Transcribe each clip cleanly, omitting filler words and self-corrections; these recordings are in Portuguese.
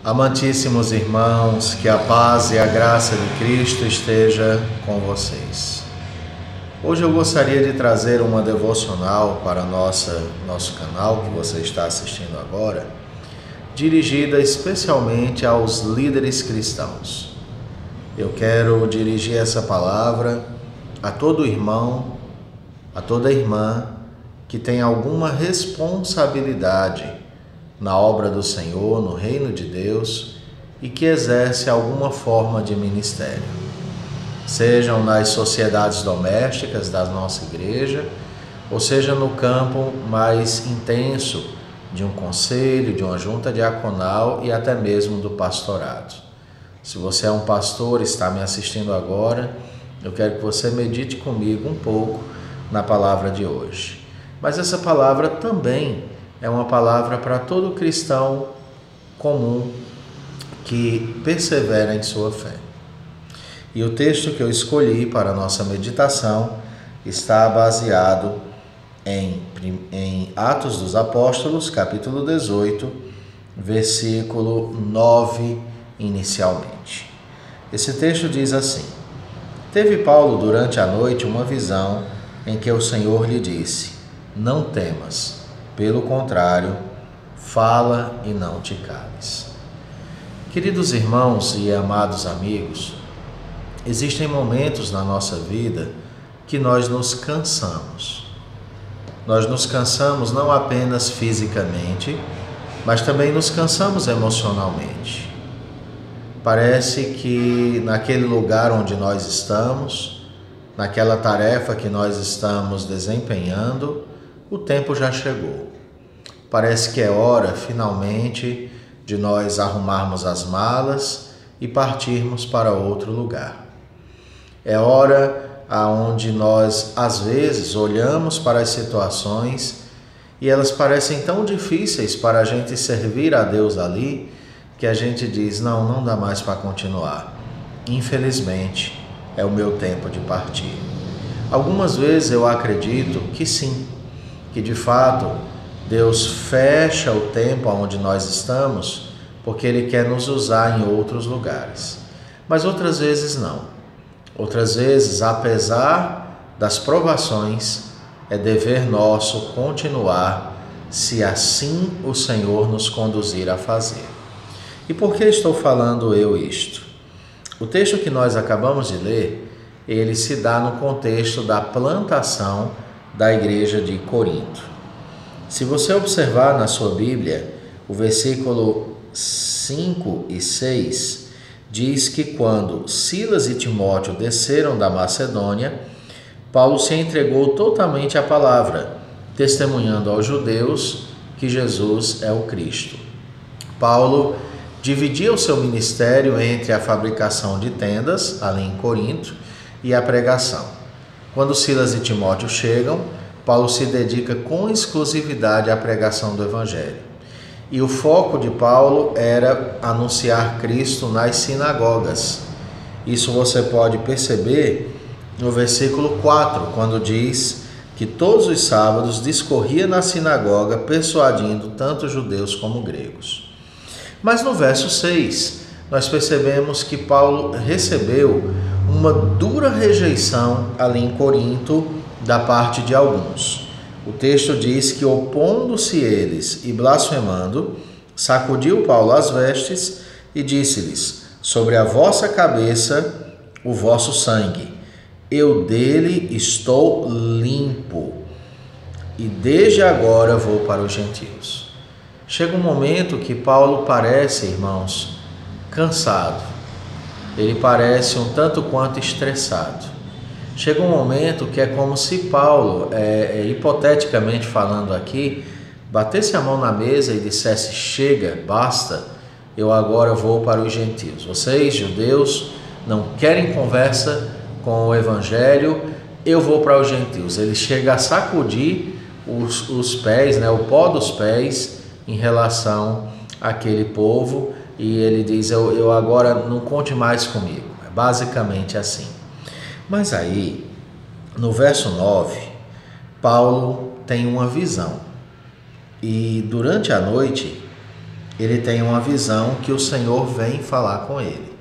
Amantíssimos irmãos, que a paz e a graça de Cristo esteja com vocês. Hoje eu gostaria de trazer uma devocional para nosso canal, que você está assistindo agora, dirigida especialmente aos líderes cristãos. Eu quero dirigir essa palavra a todo irmão, a toda irmã que tem alguma responsabilidade na obra do Senhor, no reino de Deus, e que exerce alguma forma de ministério. Sejam nas sociedades domésticas da nossa igreja, ou seja no campo mais intenso de um conselho, de uma junta diaconal e até mesmo do pastorado. Se você é um pastor e está me assistindo agora, eu quero que você medite comigo um pouco na palavra de hoje. Mas essa palavra também é uma palavra para todo cristão comum que persevera em sua fé. E o texto que eu escolhi para a nossa meditação está baseado em Atos dos Apóstolos, capítulo 18, versículo 9, inicialmente. Esse texto diz assim: Teve Paulo durante a noite uma visão em que o Senhor lhe disse: Não temas. Pelo contrário, fala e não te cales. Queridos irmãos e amados amigos, existem momentos na nossa vida que nós nos cansamos. Nós nos cansamos não apenas fisicamente, mas também nos cansamos emocionalmente. Parece que naquele lugar onde nós estamos, naquela tarefa que nós estamos desempenhando, o tempo já chegou. Parece que é hora, finalmente, de nós arrumarmos as malas e partirmos para outro lugar. É hora aonde nós, às vezes, olhamos para as situações e elas parecem tão difíceis para a gente servir a Deus ali, que a gente diz, não dá mais para continuar. Infelizmente, é o meu tempo de partir. Algumas vezes eu acredito que sim, que de fato Deus fecha o tempo onde nós estamos porque Ele quer nos usar em outros lugares. Mas outras vezes não. Outras vezes, apesar das provações, é dever nosso continuar se assim o Senhor nos conduzir a fazer. E por que estou falando eu isto? O texto que nós acabamos de ler, ele se dá no contexto da plantação da igreja de Corinto. Se você observar na sua Bíblia, o versículo 5 e 6 diz que quando Silas e Timóteo desceram da Macedônia, Paulo se entregou totalmente à palavra, testemunhando aos judeus que Jesus é o Cristo. Paulo dividia o seu ministério entre a fabricação de tendas, ali em Corinto, e a pregação. Quando Silas e Timóteo chegam, Paulo se dedica com exclusividade à pregação do Evangelho. E o foco de Paulo era anunciar Cristo nas sinagogas. Isso você pode perceber no versículo 4, quando diz que todos os sábados discorria na sinagoga, persuadindo tanto judeus como gregos. Mas no verso 6, nós percebemos que Paulo recebeu uma dura rejeição ali em Corinto da parte de alguns. O texto diz que, opondo-se eles e blasfemando, sacudiu Paulo as vestes e disse-lhes: Sobre a vossa cabeça o vosso sangue, eu dele estou limpo, e desde agora vou para os gentios. Chega um momento que Paulo parece, irmãos, cansado. Ele parece um tanto quanto estressado. Chega um momento que é como se Paulo, hipoteticamente falando aqui, batesse a mão na mesa e dissesse: chega, basta, eu agora vou para os gentios. Vocês, judeus, não querem conversa com o Evangelho, eu vou para os gentios. Ele chega a sacudir os pés, o pó dos pés em relação àquele povo, e ele diz: eu agora não conte mais comigo. É basicamente assim. Mas aí, no verso 9, Paulo tem uma visão. E durante a noite, ele tem uma visão que o Senhor vem falar com ele.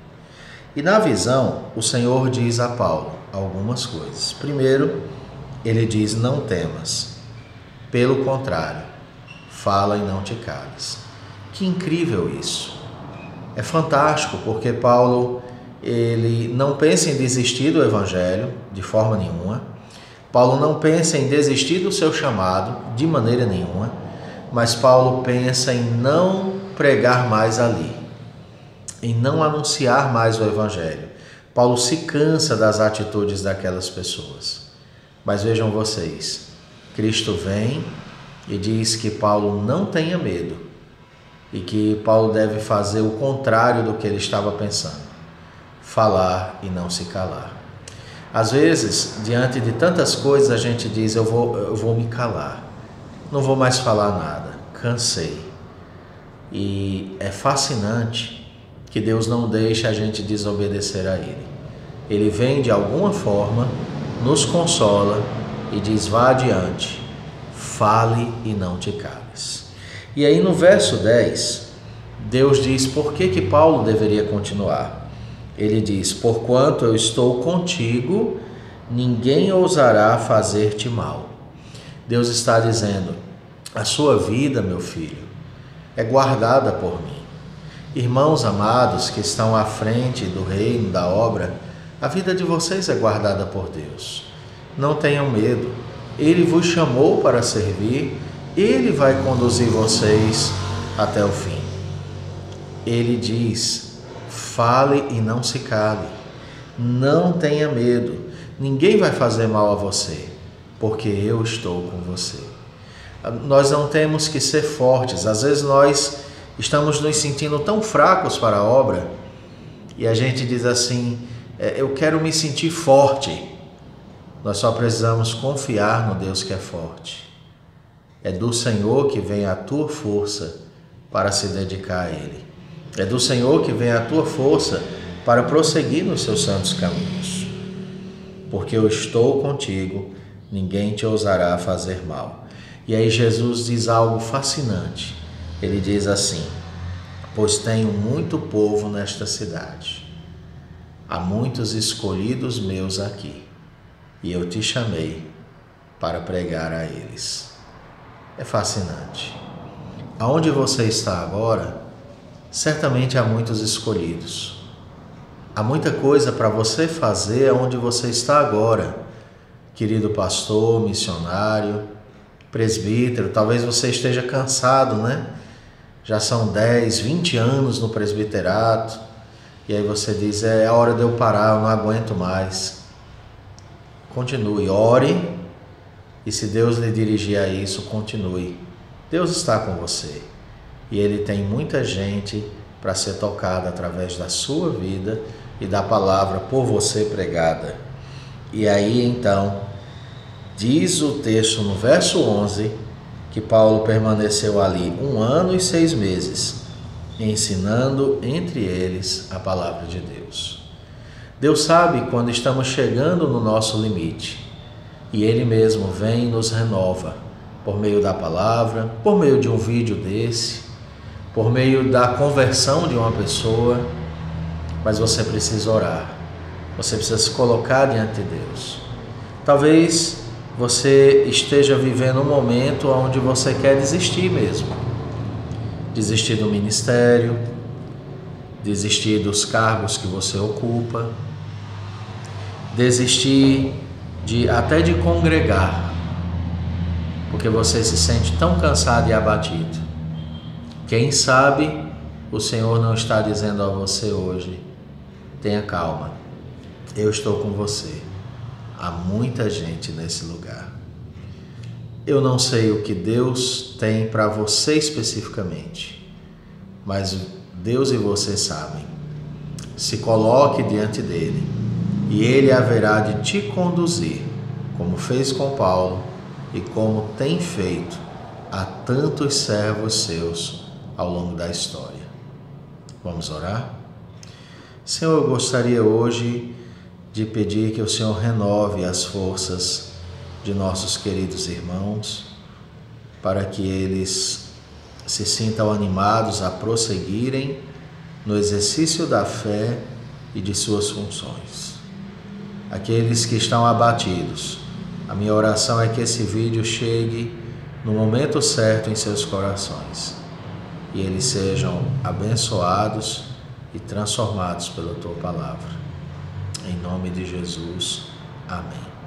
E na visão, o Senhor diz a Paulo algumas coisas. Primeiro, ele diz: não temas. Pelo contrário, fala e não te cales. Que incrível isso! É fantástico, porque Paulo, ele não pensa em desistir do Evangelho de forma nenhuma. Paulo não pensa em desistir do seu chamado de maneira nenhuma, mas Paulo pensa em não pregar mais ali, em não anunciar mais o Evangelho. Paulo se cansa das atitudes daquelas pessoas. Mas vejam vocês, Cristo vem e diz que Paulo não tenha medo e que Paulo deve fazer o contrário do que ele estava pensando: falar e não se calar. Às vezes, diante de tantas coisas, a gente diz: eu vou me calar, não vou mais falar nada, cansei. E é fascinante que Deus não deixa a gente desobedecer a Ele. Ele vem de alguma forma, nos consola e diz: vá adiante, fale e não te cales. E aí no verso 10, Deus diz por que Paulo deveria continuar. Ele diz: porquanto eu estou contigo, ninguém ousará fazer-te mal. Deus está dizendo: a sua vida, meu filho, é guardada por mim. Irmãos amados que estão à frente do reino, da obra, a vida de vocês é guardada por Deus. Não tenham medo. Ele vos chamou para servir, Ele vai conduzir vocês até o fim. Ele diz: fale e não se cale. Não tenha medo. Ninguém vai fazer mal a você, porque eu estou com você. Nós não temos que ser fortes. Às vezes nós estamos nos sentindo tão fracos para a obra e a gente diz assim: eu quero me sentir forte. Nós só precisamos confiar no Deus que é forte. É do Senhor que vem a tua força para se dedicar a Ele. É do Senhor que vem a tua força para prosseguir nos seus santos caminhos. Porque eu estou contigo, ninguém te ousará fazer mal. E aí Jesus diz algo fascinante. Ele diz assim: pois tenho muito povo nesta cidade. Há muitos escolhidos meus aqui, e eu te chamei para pregar a eles. É fascinante. Aonde você está agora, certamente há muitos escolhidos. Há muita coisa para você fazer onde você está agora, querido pastor, missionário, presbítero. Talvez você esteja cansado, né? Já são 10, 20 anos no presbiterato, e aí você diz: é a hora de eu parar, eu não aguento mais. Continue, ore, e se Deus lhe dirigir a isso, continue. Deus está com você, e Ele tem muita gente para ser tocada através da sua vida e da palavra por você pregada. E aí então, diz o texto no verso 11, que Paulo permaneceu ali 1 ano e 6 meses, ensinando entre eles a palavra de Deus. Deus sabe quando estamos chegando no nosso limite, e Ele mesmo vem e nos renova, por meio da palavra, por meio de um vídeo desse, por meio da conversão de uma pessoa. Mas você precisa orar, você precisa se colocar diante de Deus. Talvez você esteja vivendo um momento onde você quer desistir mesmo. Desistir do ministério, desistir dos cargos que você ocupa, desistir até de congregar, porque você se sente tão cansado e abatido. Quem sabe o Senhor não está dizendo a você hoje: tenha calma, eu estou com você. Há muita gente nesse lugar. Eu não sei o que Deus tem para você especificamente, mas Deus e você sabem. Se coloque diante dele e ele haverá de te conduzir, como fez com Paulo e como tem feito a tantos servos seus ao longo da história. Vamos orar? Senhor, eu gostaria hoje de pedir que o Senhor renove as forças de nossos queridos irmãos, para que eles se sintam animados a prosseguirem no exercício da fé e de suas funções. Aqueles que estão abatidos, a minha oração é que esse vídeo chegue no momento certo em seus corações e eles sejam abençoados e transformados pela Tua Palavra. Em nome de Jesus, amém.